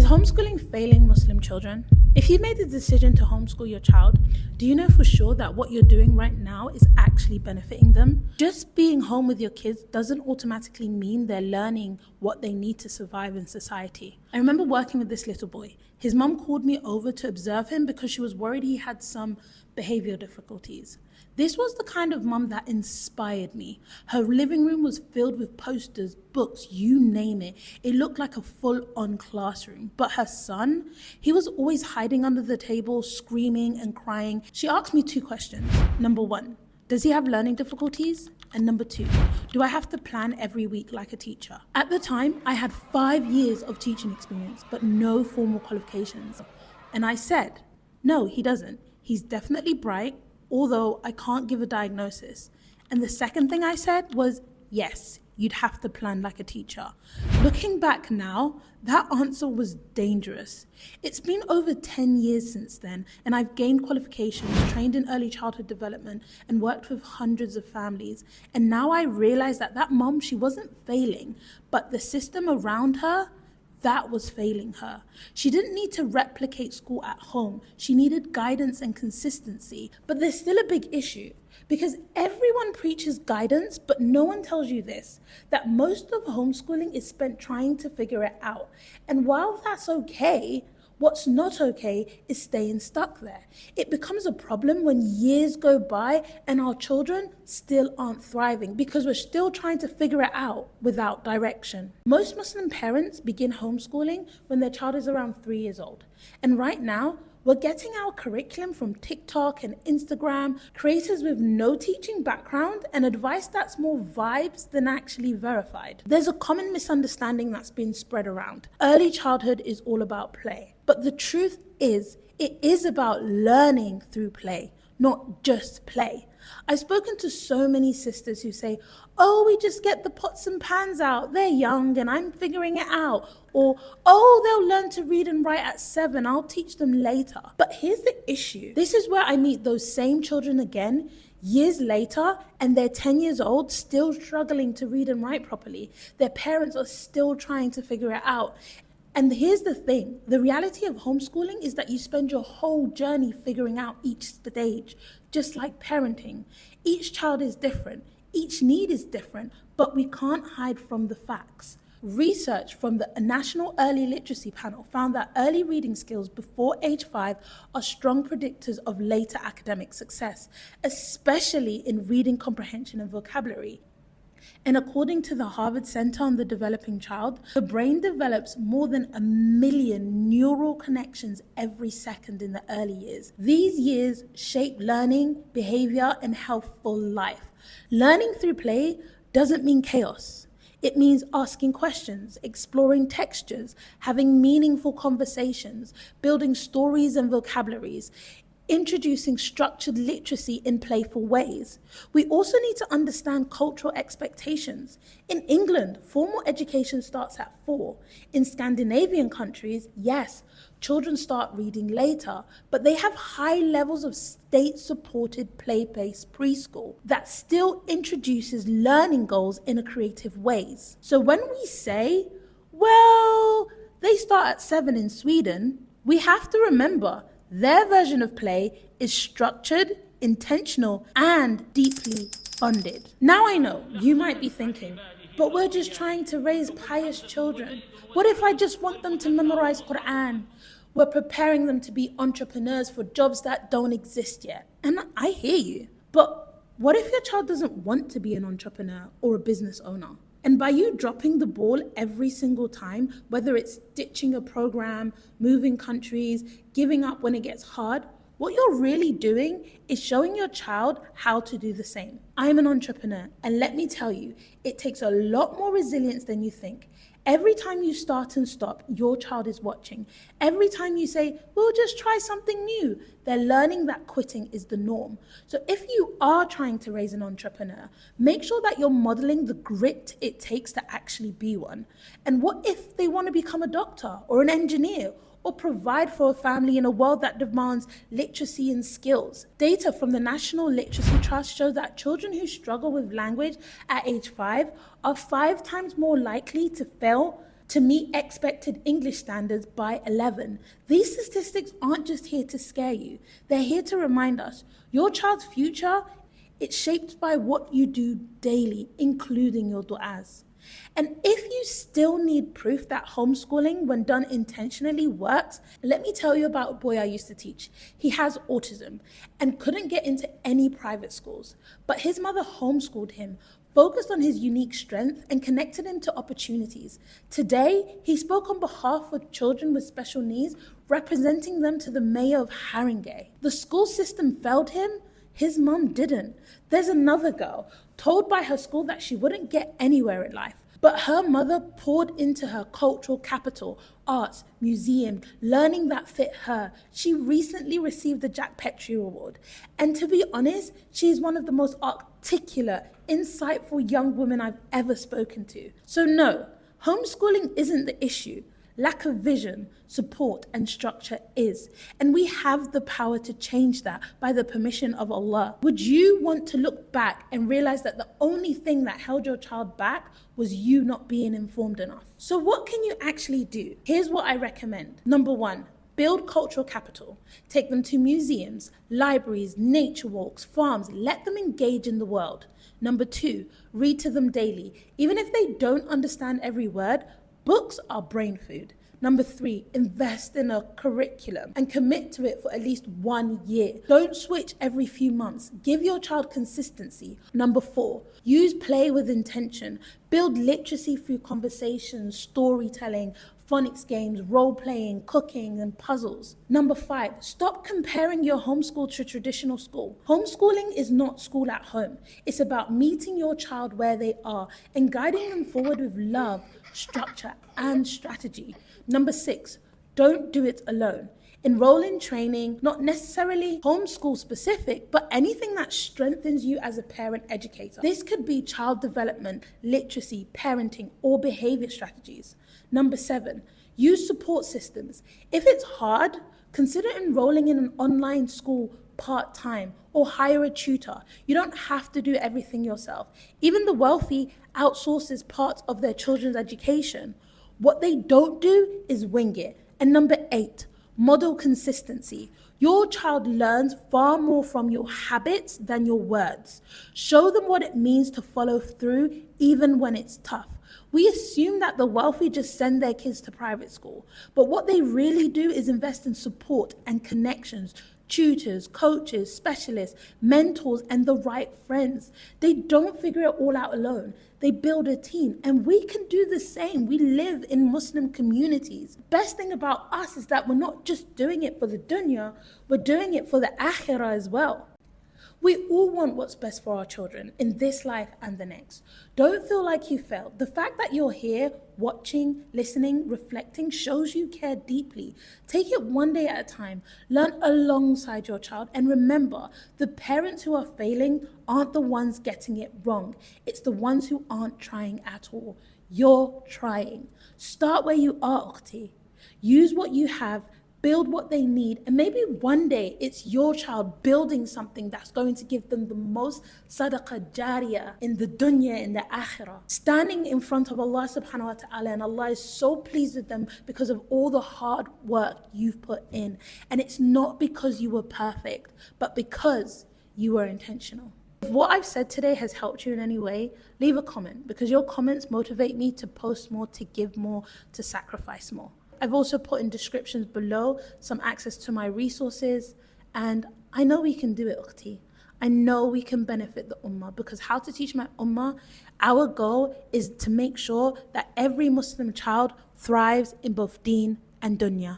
homeschooling failing Muslim children? If you made the decision to homeschool your child, do you know for sure that what you're doing right now is actually benefiting them? Just being home with your kids doesn't automatically mean they're learning what they need to survive in society. I remember working with this little boy. His mum called me over to observe him because she was worried he had some behavior difficulties. This was the kind of mum that inspired me. Her living room was filled with posters, books, you name it. It looked like a full-on classroom. But her son, he was always hiding under the table, screaming and crying. She asked me 2 questions. Number 1, does he have learning difficulties? And number 2, do I have to plan every week like a teacher? At the time, I had 5 years of teaching experience, but no formal qualifications. And I said, no, he doesn't. He's definitely bright, although I can't give a diagnosis. And the second thing I said was, yes, you'd have to plan like a teacher. Looking back now, that answer was dangerous. It's been over 10 years since then, and I've gained qualifications, trained in early childhood development, and worked with hundreds of families. And now I realize that mom, she wasn't failing, but the system around her, that was failing her. She didn't need to replicate school at home. She needed guidance and consistency. But there's still a big issue because everyone preaches guidance, but no one tells you this, that most of homeschooling is spent trying to figure it out. And while that's okay, what's not okay is staying stuck there. It becomes a problem when years go by and our children still aren't thriving because we're still trying to figure it out without direction. Most Muslim parents begin homeschooling when their child is around 3 years old. And right now, we're getting our curriculum from TikTok and Instagram, creators with no teaching background and advice that's more vibes than actually verified. There's a common misunderstanding that's been spread around. Early childhood is all about play. But the truth is, it is about learning through play, not just play. I've spoken to so many sisters who say, oh, we just get the pots and pans out. They're young and I'm figuring it out. Or, oh, they'll learn to read and write at 7. I'll teach them later. But here's the issue. This is where I meet those same children again years later, and they're 10 years old, still struggling to read and write properly. Their parents are still trying to figure it out. And here's the thing, the reality of homeschooling is that you spend your whole journey figuring out each stage, just like parenting. Each child is different, each need is different, but we can't hide from the facts. Research from the National Early Literacy Panel found that early reading skills before age 5 are strong predictors of later academic success, especially in reading comprehension and vocabulary. And according to the Harvard Center on the Developing Child, the brain develops more than 1 million neural connections every second in the early years. These years shape learning, behavior, and healthful life. Learning through play doesn't mean chaos. It means asking questions, exploring textures, having meaningful conversations, building stories and vocabularies, introducing structured literacy in playful ways. We also need to understand cultural expectations. In England, formal education starts at 4. In Scandinavian countries, yes, children start reading later, but they have high levels of state-supported play-based preschool that still introduces learning goals in a creative ways. So when we say, well, they start at 7 in Sweden, we have to remember their version of play is structured, intentional, and deeply funded. Now I know, you might be thinking, but we're just trying to raise pious children. What if I just want them to memorize Quran? We're preparing them to be entrepreneurs for jobs that don't exist yet. And I hear you, but what if your child doesn't want to be an entrepreneur or a business owner? And by you dropping the ball every single time, whether it's ditching a program, moving countries, giving up when it gets hard, what you're really doing is showing your child how to do the same. I'm an entrepreneur, and let me tell you, it takes a lot more resilience than you think. Every time you start and stop, your child is watching. Every time you say, we'll just try something new, they're learning that quitting is the norm. So if you are trying to raise an entrepreneur, make sure that you're modeling the grit it takes to actually be one. And what if they want to become a doctor or an engineer or provide for a family in a world that demands literacy and skills? Data from the National Literacy Trust show that children who struggle with language at age 5 are 5 times more likely to fail to meet expected English standards by 11. These statistics aren't just here to scare you. They're here to remind us your child's future, it's shaped by what you do daily, including your du'as. And if you still need proof that homeschooling, when done intentionally, works, let me tell you about a boy I used to teach. He has autism and couldn't get into any private schools, but his mother homeschooled him, focused on his unique strength, and connected him to opportunities. Today, he spoke on behalf of children with special needs, representing them to the mayor of Haringey. The school system failed him. His mum didn't. There's another girl, told by her school that she wouldn't get anywhere in life, but her mother poured into her cultural capital, arts, museum, learning that fit her. She recently received the Jack Petrie Award. And to be honest, she is one of the most articulate, insightful young women I've ever spoken to. So no, homeschooling isn't the issue. Lack of vision, support, and structure is. And we have the power to change that by the permission of Allah. Would you want to look back and realize that the only thing that held your child back was you not being informed enough? So what can you actually do? Here's what I recommend. Number 1, build cultural capital. Take them to museums, libraries, nature walks, farms. Let them engage in the world. Number 2, read to them daily. Even if they don't understand every word, books are brain food. Number 3, invest in a curriculum and commit to it for at least 1 year. Don't switch every few months. Give your child consistency. Number 4, use play with intention. Build literacy through conversations, storytelling, phonics games, role-playing, cooking, and puzzles. Number 5, stop comparing your homeschool to traditional school. Homeschooling is not school at home. It's about meeting your child where they are and guiding them forward with love, structure, and strategy. Number 6, don't do it alone. Enroll in training, not necessarily homeschool specific, but anything that strengthens you as a parent educator. This could be child development, literacy, parenting, or behavior strategies. Number 7, use support systems. If it's hard, consider enrolling in an online school part-time or hire a tutor. You don't have to do everything yourself. Even the wealthy outsources parts of their children's education. What they don't do is wing it. And number 8, model consistency. Your child learns far more from your habits than your words. Show them what it means to follow through even when it's tough. We assume that the wealthy just send their kids to private school, but what they really do is invest in support and connections, tutors, coaches, specialists, mentors, and the right friends. They don't figure it all out alone. They build a team, and we can do the same. We live in Muslim communities. Best thing about us is that we're not just doing it for the dunya, we're doing it for the akhirah as well. We all want what's best for our children in this life and the next. Don't feel like you failed. The fact that you're here, watching, listening, reflecting, shows you care deeply. Take it one day at a time. Learn alongside your child. And remember, the parents who are failing aren't the ones getting it wrong. It's the ones who aren't trying at all. You're trying. Start where you are, ukhti. Use what you have. Build what they need, and maybe one day it's your child building something that's going to give them the most sadaqah jariyah in the dunya, in the akhirah. Standing in front of Allah subhanahu wa ta'ala, and Allah is so pleased with them because of all the hard work you've put in. And it's not because you were perfect, but because you were intentional. If what I've said today has helped you in any way, leave a comment, because your comments motivate me to post more, to give more, to sacrifice more. I've also put in descriptions below some access to my resources, and I know we can do it, ukhti. I know we can benefit the ummah, because how to teach my ummah, our goal is to make sure that every Muslim child thrives in both deen and dunya.